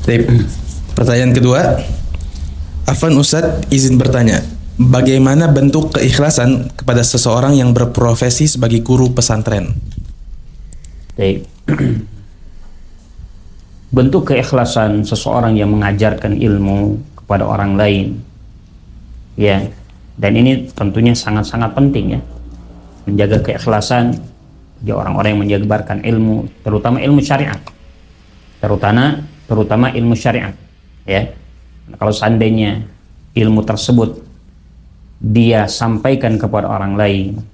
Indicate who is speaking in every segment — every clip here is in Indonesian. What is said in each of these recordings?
Speaker 1: Baik. Pertanyaan kedua, Afwan Ustadz izin bertanya, bagaimana bentuk keikhlasan kepada seseorang yang berprofesi sebagai guru pesantren?
Speaker 2: Baik. Bentuk keikhlasan seseorang yang mengajarkan ilmu kepada orang lain, ya, dan ini tentunya sangat-sangat penting, ya, menjaga keikhlasan bagi orang-orang yang menyebarkan ilmu, terutama ilmu syariat, terutama ilmu syariat, ya. Kalau seandainya ilmu tersebut dia sampaikan kepada orang lain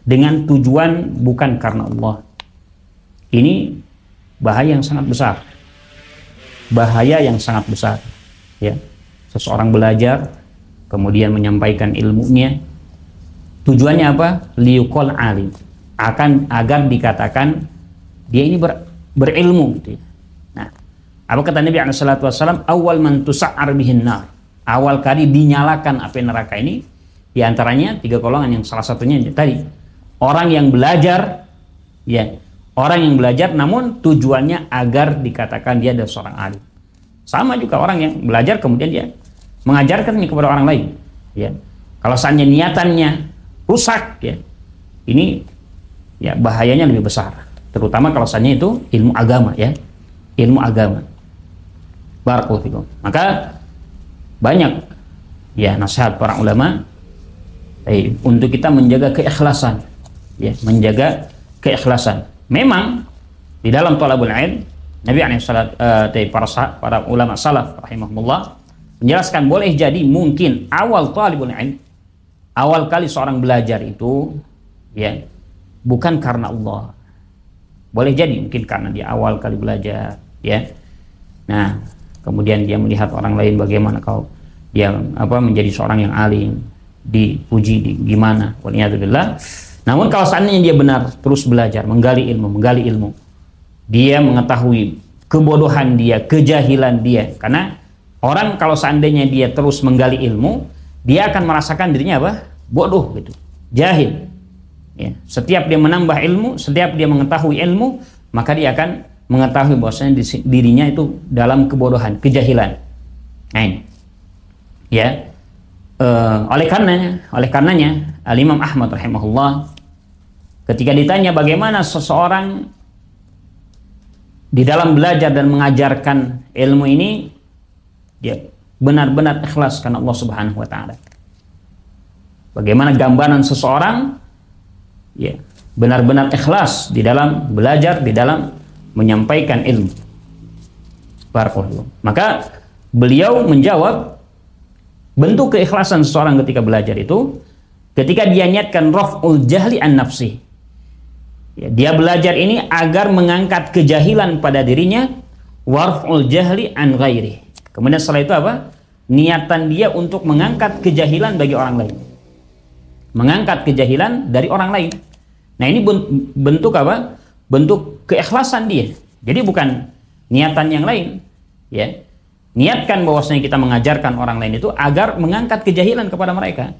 Speaker 2: dengan tujuan bukan karena Allah, ini bahaya yang sangat besar. Bahaya yang sangat besar, ya. Seseorang belajar kemudian menyampaikan ilmunya, tujuannya apa? Liyuqal alim, agar dikatakan dia ini berilmu, gitu, ya. Nah, apa kata Nabi SAW? Awal man tusa'ar bihin nar, awal kali dinyalakan api neraka ini diantaranya 3 golongan, yang salah satunya tadi orang yang belajar, ya, orang yang belajar namun tujuannya agar dikatakan dia adalah seorang alim. Sama juga orang yang belajar kemudian dia mengajarkannya kepada orang lain, ya. Kalau seandainya niatannya rusak, ya, ini, ya, bahayanya lebih besar, terutama kalau seandainya itu ilmu agama, ya, ilmu agama. Barakallahu fikum. Maka banyak, ya, nasihat para ulama untuk kita menjaga keikhlasan, ya, menjaga keikhlasan. Memang di dalam thalabul ilm, Nabi para ulama salaf rahimahumullah menjelaskan boleh jadi mungkin awal thalibul ilm, awal kali seorang belajar itu, ya, bukan karena Allah. Boleh jadi mungkin karena dia awal kali belajar, ya. Nah, kemudian dia melihat orang lain bagaimana dia menjadi seorang yang alim, dipuji gimana, waliyadzubillah. Namun kalau seandainya dia benar terus belajar, menggali ilmu, dia mengetahui kebodohan dia, kejahilan dia. Karena orang kalau seandainya dia terus menggali ilmu, dia akan merasakan dirinya apa? Bodoh, gitu, jahil, ya. Setiap dia menambah ilmu, setiap dia mengetahui ilmu, maka dia akan mengetahui bahwasanya dirinya itu dalam kebodohan, kejahilan. Nah, ini, ya. Oleh karenanya Al-Imam Ahmad rahimahullah ketika ditanya bagaimana seseorang di dalam belajar dan mengajarkan ilmu ini, dia benar-benar ikhlas karena Allah Subhanahu wa taala. Bagaimana gambaran seseorang, ya, benar-benar ikhlas di dalam belajar, di dalam menyampaikan ilmu. Barakallahu. Maka beliau menjawab, bentuk keikhlasan seseorang ketika belajar itu ketika dia niatkan raf'ul jahli an nafsi. Ya, dia belajar ini agar mengangkat kejahilan pada dirinya, warf'ul jahli an ghairi. Kemudian setelah itu apa? Niatan dia untuk mengangkat kejahilan bagi orang lain. Mengangkat kejahilan dari orang lain. Nah, ini bentuk apa? Bentuk keikhlasan dia. Jadi bukan niatan yang lain, ya. Niatkan bahwasanya kita mengajarkan orang lain itu agar mengangkat kejahilan kepada mereka,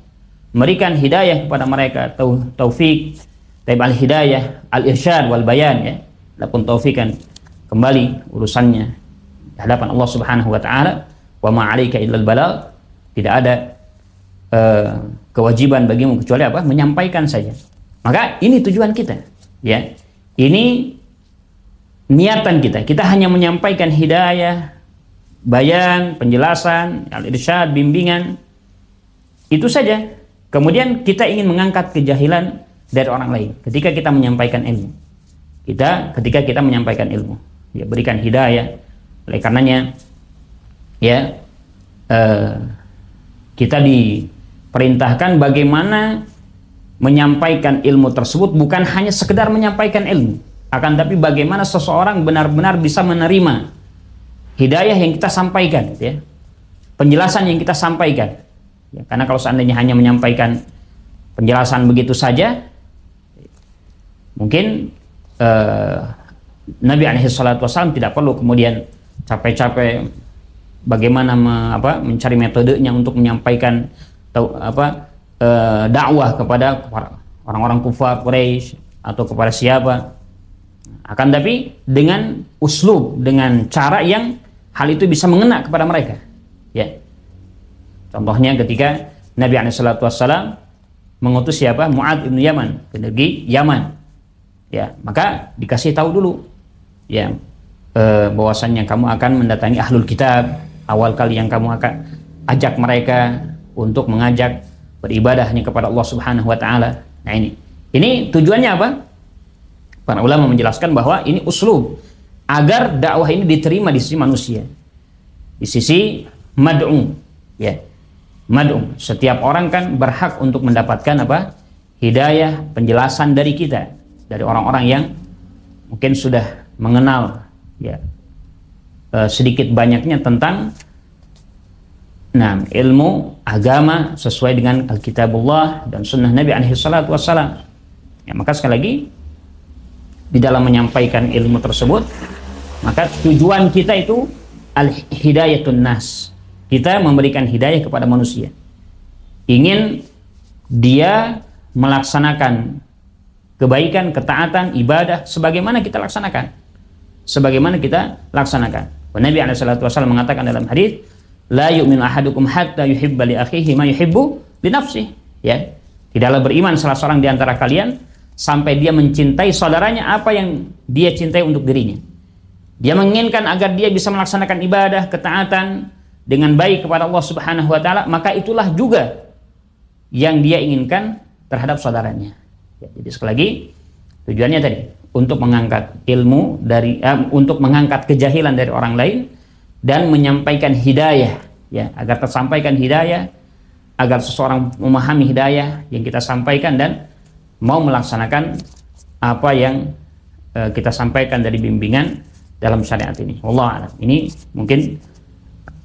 Speaker 2: memberikan hidayah kepada mereka, taufik, al-hidayah, al-irsyad wal bayan, ya. Adapun taufikan kembali urusannya di hadapan Allah Subhanahu wa taala, wa ma 'alaika illal balagh, tidak ada kewajiban bagimu kecuali apa? Menyampaikan saja. Maka ini tujuan kita, ya. Ini niatan kita. Kita hanya menyampaikan hidayah, bayan, penjelasan, al-irsyad, bimbingan. Itu saja. Kemudian kita ingin mengangkat kejahilan dari orang lain ketika kita menyampaikan ilmu. Ketika kita menyampaikan ilmu, ya, berikan hidayah. Oleh karenanya, ya, kita diperintahkan bagaimana menyampaikan ilmu tersebut, bukan hanya sekedar menyampaikan ilmu, akan tapi bagaimana seseorang benar-benar bisa menerima hidayah yang kita sampaikan, ya, penjelasan yang kita sampaikan, ya. Karena kalau seandainya hanya menyampaikan penjelasan begitu saja, mungkin Nabi SAW tidak perlu kemudian capek-capek bagaimana mencari metodenya untuk menyampaikan dakwah kepada orang-orang kufar Quraisy atau kepada siapa. Akan tapi dengan uslub, dengan cara yang hal itu bisa mengena kepada mereka. Ya. Contohnya ketika Nabi SAW mengutus siapa? Mu'adz bin Yaman ke negeri Yaman. Ya, maka dikasih tahu dulu ya bahwasannya kamu akan mendatangi ahlul kitab. Awal kali yang kamu akan ajak mereka untuk mengajak beribadah hanya kepada Allah Subhanahu wa taala. Nah, ini tujuannya apa? Para ulama menjelaskan bahwa ini uslub agar dakwah ini diterima di sisi manusia. Di sisi mad'u, ya. Mad'u. Setiap orang kan berhak untuk mendapatkan apa? Hidayah, penjelasan dari kita, dari orang-orang yang mungkin sudah mengenal ya sedikit banyaknya tentang ilmu agama sesuai dengan Alkitabullah dan Sunnah Nabi SAW. Ya, maka sekali lagi di dalam menyampaikan ilmu tersebut, maka tujuan kita itu al-hidayatun nas. Kita memberikan hidayah kepada manusia. Ingin dia melaksanakan kebaikan, ketaatan, ibadah sebagaimana kita laksanakan. Nabi SAW mengatakan dalam hadis, la yu'minu ahadukum hatta yuhibba li akhihi ma yuhibbu li nafsihi. Ya. Tidaklah beriman salah seorang di antara kalian sampai dia mencintai saudaranya apa yang dia cintai untuk dirinya. Dia menginginkan agar dia bisa melaksanakan ibadah, ketaatan dengan baik kepada Allah Subhanahu wa taala, maka itulah juga yang dia inginkan terhadap saudaranya. Ya, jadi sekali lagi tujuannya tadi untuk mengangkat ilmu dari untuk mengangkat kejahilan dari orang lain dan menyampaikan hidayah, ya, agar tersampaikan hidayah, agar seseorang memahami hidayah yang kita sampaikan dan mau melaksanakan apa yang kita sampaikan dari bimbingan dalam syariat ini. Wallahu a'lam. Ini mungkin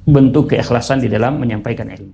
Speaker 2: bentuk keikhlasan di dalam menyampaikan ilmu.